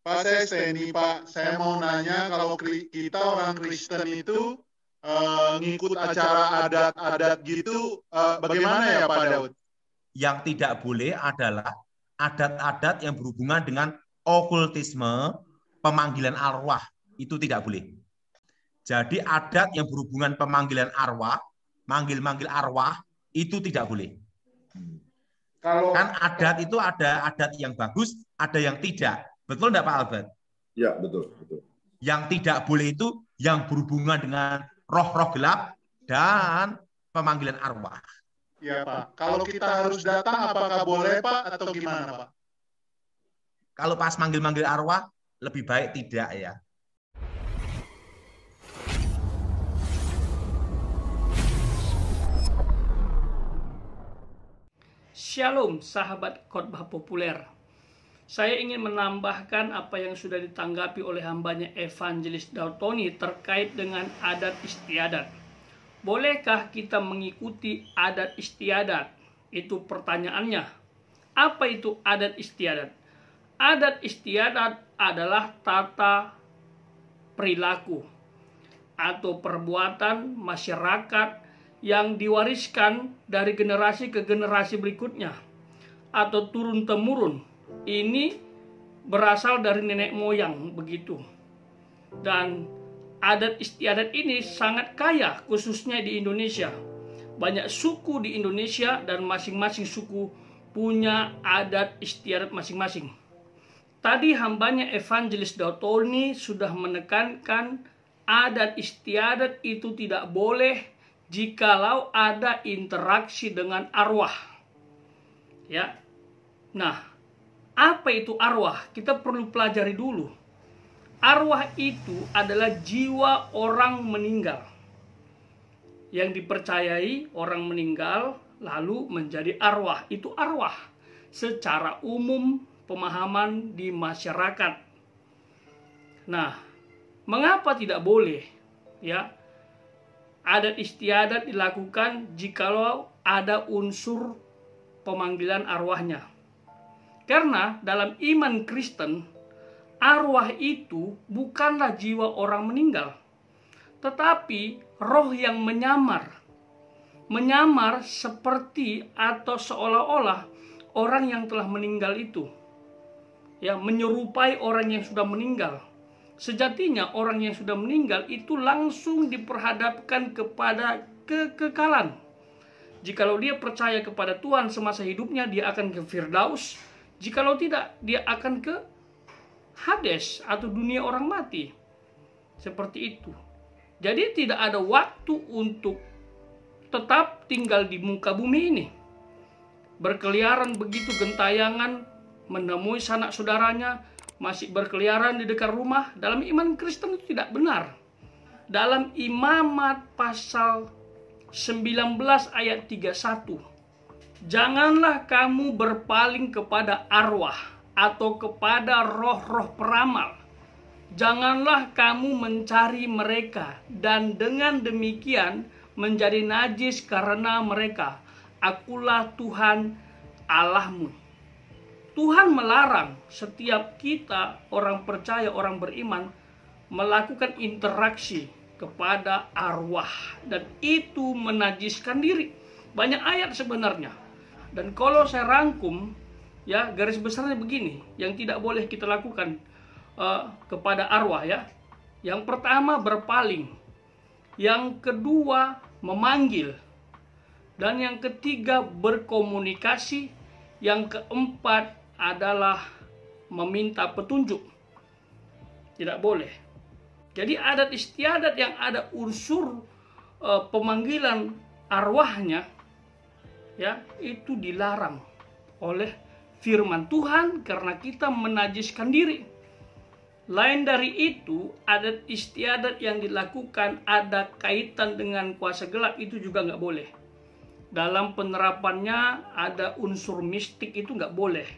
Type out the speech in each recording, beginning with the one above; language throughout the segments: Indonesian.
Pak Seste nih Pak, saya mau nanya kalau kita orang Kristen itu ngikut acara adat-adat gitu, bagaimana ya Pak Daud? Yang tidak boleh adalah adat-adat yang berhubungan dengan okultisme, pemanggilan arwah, itu tidak boleh. Jadi adat yang berhubungan pemanggilan arwah, manggil-manggil arwah, itu tidak boleh. Kan adat itu ada adat yang bagus, ada yang tidak. Betul enggak Pak Albert? Ya, betul, betul. Yang tidak boleh itu yang berhubungan dengan roh-roh gelap dan pemanggilan arwah. Ya Pak, kalau kita harus datang apakah boleh Pak atau gimana Pak? Kalau pas manggil-manggil arwah, lebih baik tidak ya. Shalom sahabat khotbah populer. Saya ingin menambahkan apa yang sudah ditanggapi oleh hambanya Evangelis Daud Tony terkait dengan adat istiadat. Bolehkah kita mengikuti adat istiadat? Itu pertanyaannya. Apa itu adat istiadat? Adat istiadat adalah tata perilaku atau perbuatan masyarakat yang diwariskan dari generasi ke generasi berikutnya atau turun-temurun. Ini berasal dari nenek moyang begitu. Dan adat istiadat ini sangat kaya khususnya di Indonesia. Banyak suku di Indonesia dan masing-masing suku punya adat istiadat masing-masing. Tadi hambanya Evangelis Daud Tony sudah menekankan adat istiadat itu tidak boleh jikalau ada interaksi dengan arwah. Ya. Nah, apa itu arwah? Kita perlu pelajari dulu. Arwah itu adalah jiwa orang meninggal. Yang dipercayai orang meninggal lalu menjadi arwah. Itu arwah secara umum pemahaman di masyarakat. Nah, mengapa tidak boleh? Ya. Adat istiadat dilakukan jikalau ada unsur pemanggilan arwahnya. Karena dalam iman Kristen, arwah itu bukanlah jiwa orang meninggal, tetapi roh yang menyamar. Menyamar seperti atau seolah-olah orang yang telah meninggal itu. Ya, menyerupai orang yang sudah meninggal. Sejatinya orang yang sudah meninggal itu langsung diperhadapkan kepada kekekalan. Jikalau dia percaya kepada Tuhan semasa hidupnya, dia akan ke Firdaus. Jikalau tidak, dia akan ke Hades atau dunia orang mati. Seperti itu. Jadi tidak ada waktu untuk tetap tinggal di muka bumi ini. Berkeliaran begitu gentayangan, menemui sanak saudaranya, masih berkeliaran di dekat rumah. Dalam iman Kristen itu tidak benar. Dalam Imamat pasal 19 ayat 31, janganlah kamu berpaling kepada arwah atau kepada roh-roh peramal. Janganlah kamu mencari mereka, dan dengan demikian menjadi najis karena mereka. Akulah Tuhan Allahmu. Tuhan melarang setiap kita, orang percaya, orang beriman, melakukan interaksi kepada arwah. Dan itu menajiskan diri. Banyak ayat sebenarnya. Dan kalau saya rangkum, ya garis besarnya begini, yang tidak boleh kita lakukan kepada arwah ya. Yang pertama berpaling. Yang kedua memanggil. Dan yang ketiga berkomunikasi. Yang keempat adalah meminta petunjuk. Tidak boleh. Jadi adat istiadat yang ada unsur pemanggilan arwahnya, ya, itu dilarang oleh firman Tuhan karena kita menajiskan diri. Lain dari itu, adat istiadat yang dilakukan ada kaitan dengan kuasa gelap, itu juga nggak boleh. Dalam penerapannya ada unsur mistik, itu nggak boleh.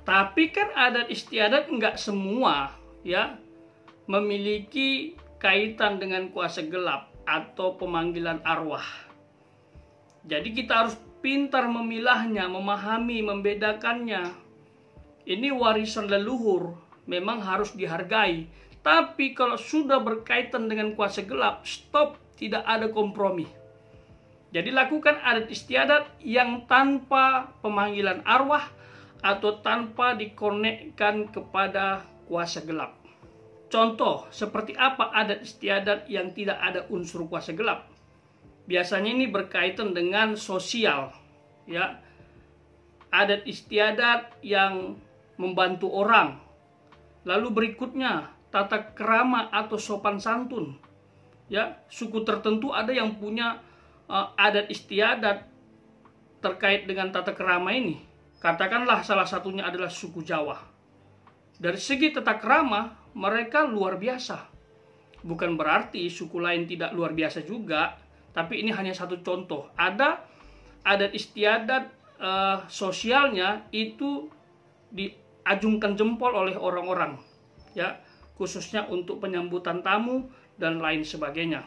Tapi kan adat istiadat nggak semua ya memiliki kaitan dengan kuasa gelap atau pemanggilan arwah. Jadi kita harus pintar memilahnya, memahami, membedakannya. Ini warisan leluhur memang harus dihargai. Tapi kalau sudah berkaitan dengan kuasa gelap, stop, tidak ada kompromi. Jadi lakukan adat istiadat yang tanpa pemanggilan arwah atau tanpa dikonekkan kepada kuasa gelap. Contoh, seperti apa adat istiadat yang tidak ada unsur kuasa gelap? Biasanya ini berkaitan dengan sosial, ya. Adat istiadat yang membantu orang. Lalu berikutnya, tata krama atau sopan santun. Ya, suku tertentu ada yang punya adat istiadat terkait dengan tata krama ini. Katakanlah salah satunya adalah suku Jawa. Dari segi tata krama, mereka luar biasa. Bukan berarti suku lain tidak luar biasa juga, tapi ini hanya satu contoh. Ada adat istiadat sosialnya itu diajungkan jempol oleh orang-orang, ya, khususnya untuk penyambutan tamu dan lain sebagainya.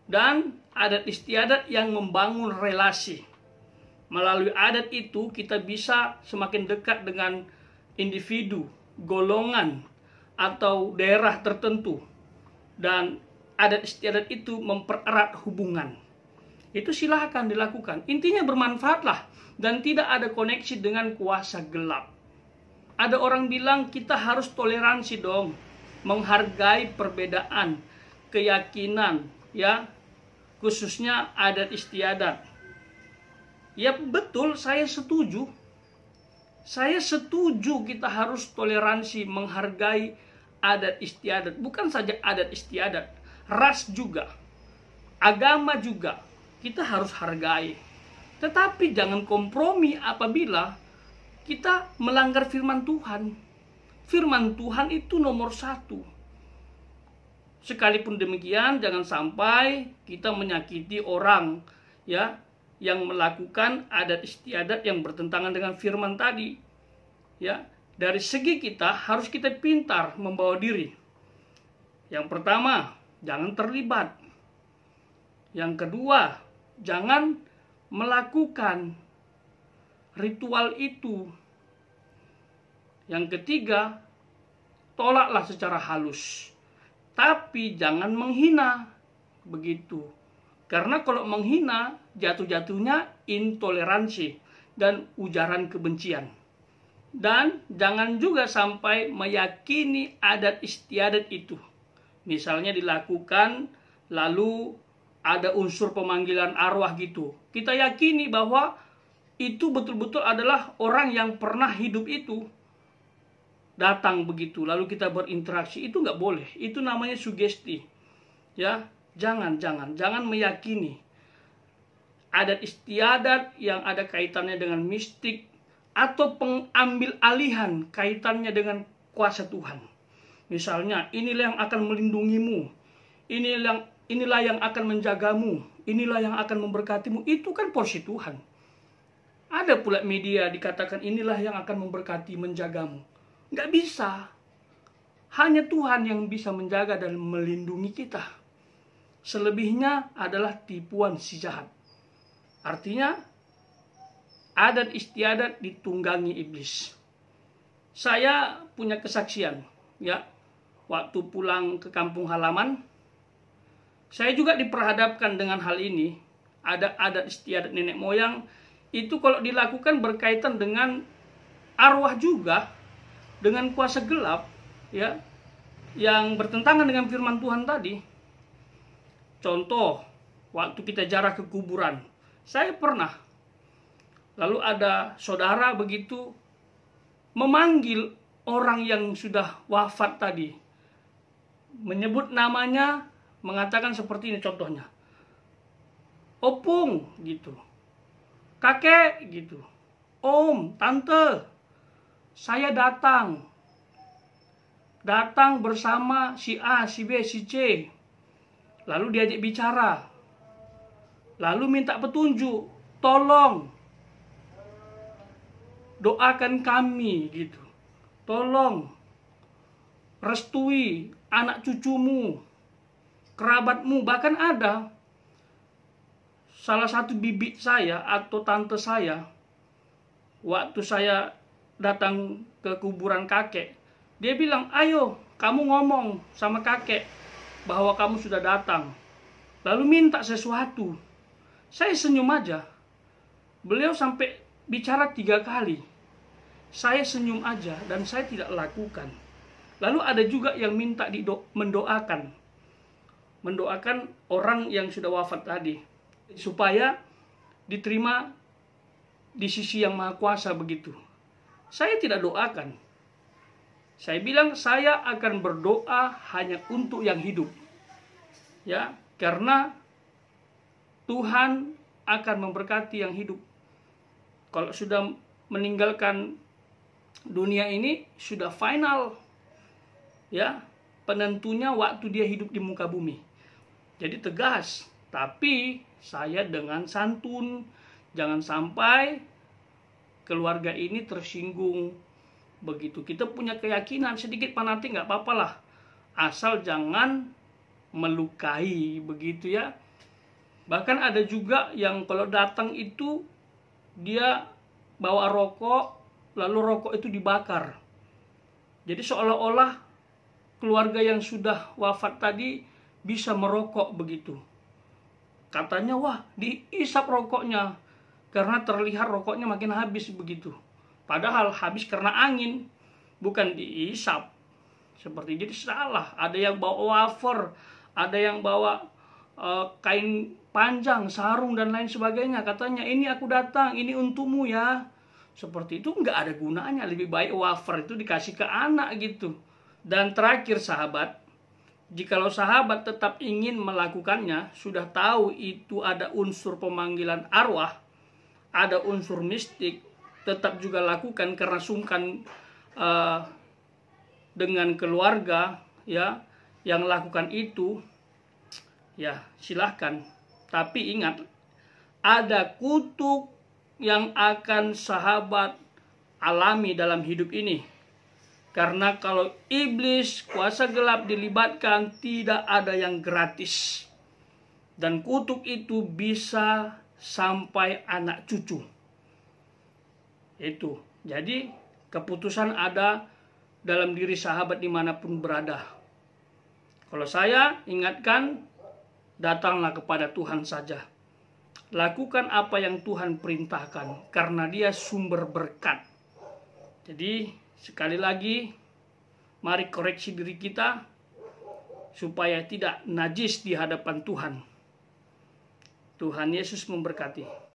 Dan adat istiadat yang membangun relasi. Melalui adat itu kita bisa semakin dekat dengan individu, golongan, atau daerah tertentu. Dan adat istiadat itu mempererat hubungan. Itu silahkan dilakukan. Intinya bermanfaatlah dan tidak ada koneksi dengan kuasa gelap. Ada orang bilang kita harus toleransi dong, menghargai perbedaan keyakinan, ya, khususnya adat istiadat. Ya betul, saya setuju. Saya setuju kita harus toleransi, menghargai adat istiadat. Bukan saja adat istiadat, ras juga, agama juga kita harus hargai. Tetapi jangan kompromi apabila kita melanggar firman Tuhan. Firman Tuhan itu nomor satu. Sekalipun demikian, jangan sampai kita menyakiti orang, ya, yang melakukan adat istiadat yang bertentangan dengan firman tadi. Ya, dari segi kita harus kita pintar membawa diri. Yang pertama, jangan terlibat. Yang kedua, jangan melakukan ritual itu. Yang ketiga, tolaklah secara halus. Tapi jangan menghina. Begitu. Karena kalau menghina, jatuh-jatuhnya intoleransi dan ujaran kebencian. Dan jangan juga sampai meyakini adat istiadat itu. Misalnya dilakukan, lalu ada unsur pemanggilan arwah gitu. Kita yakini bahwa itu betul-betul adalah orang yang pernah hidup itu. Datang begitu, lalu kita berinteraksi. Itu nggak boleh. Itu namanya sugesti. Ya, jangan meyakini adat istiadat yang ada kaitannya dengan mistik atau pengambil alihan kaitannya dengan kuasa Tuhan. Misalnya, inilah yang akan melindungimu, inilah yang akan menjagamu, inilah yang akan memberkatimu. Itu kan porsi Tuhan. Ada pula media dikatakan inilah yang akan memberkati, menjagamu. Nggak bisa. Hanya Tuhan yang bisa menjaga dan melindungi kita. Selebihnya adalah tipuan si jahat. Artinya, adat istiadat ditunggangi iblis. Saya punya kesaksian, ya. Waktu pulang ke kampung halaman, saya juga diperhadapkan dengan hal ini. Ada adat istiadat nenek moyang, itu kalau dilakukan berkaitan dengan arwah juga, dengan kuasa gelap, ya, yang bertentangan dengan firman Tuhan tadi. Contoh, waktu kita ziarah ke kuburan, saya pernah. Lalu ada saudara begitu memanggil orang yang sudah wafat tadi. Menyebut namanya, mengatakan seperti ini contohnya. Opung gitu. Kakek gitu. Om, tante, saya datang bersama si A, si B, si C. Lalu diajak bicara. Lalu minta petunjuk. Tolong doakan kami gitu. Tolong restui anak cucumu, kerabatmu. Bahkan ada salah satu bibi saya atau tante saya, waktu saya datang ke kuburan kakek, Dia bilang, ayo kamu ngomong sama kakek bahwa kamu sudah datang. Lalu minta sesuatu. Saya senyum aja. Beliau sampai bicara 3 kali. Saya senyum aja dan saya tidak lakukan. Lalu ada juga yang minta mendoakan orang yang sudah wafat tadi, supaya diterima di sisi yang Maha Kuasa begitu. Saya tidak doakan. Saya bilang saya akan berdoa hanya untuk yang hidup. Ya, karena Tuhan akan memberkati yang hidup. Kalau sudah meninggalkan dunia ini sudah final. Ya, penentunya waktu dia hidup di muka bumi. Jadi tegas, tapi saya dengan santun. Jangan sampai keluarga ini tersinggung. Begitu kita punya keyakinan sedikit fanatik nggak apa-apa lah, asal jangan melukai begitu ya. Bahkan ada juga yang kalau datang itu dia bawa rokok, lalu rokok itu dibakar. Jadi seolah-olah keluarga yang sudah wafat tadi bisa merokok begitu. Katanya wah diisap rokoknya karena terlihat rokoknya makin habis begitu. Padahal habis karena angin, bukan diisap. Seperti jadi salah. Ada yang bawa wafer, ada yang bawa kain panjang, sarung dan lain sebagainya. Katanya ini aku datang, ini untukmu ya. Seperti itu nggak ada gunanya. Lebih baik wafer itu dikasih ke anak gitu. Dan terakhir sahabat, jikalau sahabat tetap ingin melakukannya, sudah tahu itu ada unsur pemanggilan arwah, ada unsur mistik, tetap juga lakukan karena sungkan dengan keluarga ya yang lakukan itu, ya silahkan. Tapi ingat, ada kutuk yang akan sahabat alami dalam hidup ini. Karena kalau iblis, kuasa gelap dilibatkan, tidak ada yang gratis. Dan kutuk itu bisa sampai anak cucu. Itu. Jadi keputusan ada dalam diri sahabat dimanapun berada. Kalau saya ingatkan, datanglah kepada Tuhan saja. Lakukan apa yang Tuhan perintahkan, karena Dia sumber berkat. Jadi sekali lagi, mari koreksi diri kita supaya tidak najis di hadapan Tuhan. Tuhan Yesus memberkati.